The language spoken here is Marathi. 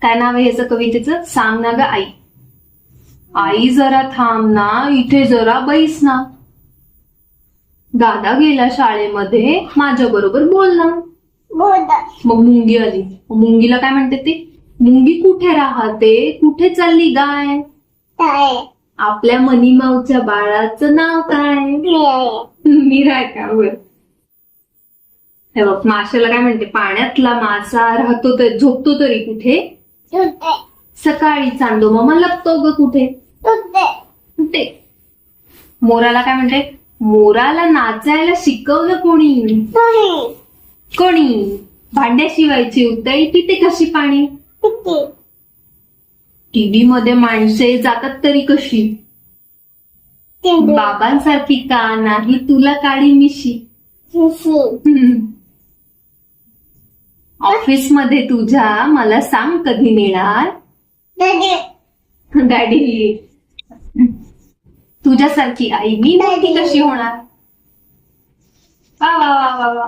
काय नाव आहे याचं कवितेचं? सांग ना ग आई. आई जरा थांब ना, इथे जरा बैस ना. दादा गेला शाळेमध्ये, माझ्या बरोबर बोल ना. मग मुंगी आली. मुंगीला काय म्हणते ती? मुंगी कुठे राहते, कुठे चालली गाय? आपल्या मनीमाऊच्या बाळाचं नाव काय? मीरा आहे का? बर. हे बघ, माशाला काय म्हणते? पाण्यातला मासा राहतो तर झोपतो तरी कुठे? सकाळी चांदो मामा लपतो ग कुठे? कुठे? मोराला काय म्हणते? मोराला नाचायला शिकवलं कोणी? कोणी? भांड्या शिवायची उतई तिथे कशी पाणी? टीव्ही मध्ये माणसे जातात तरी कशी? बाबांसारखी का नाही तुला काळी मिशी? ऑफिस मध्ये तुझ्या मला सांग कधी नेणार? डॅडी. तुझ्यासारखी आई मी मोठी कशी होणार? वा वा वा वा वा.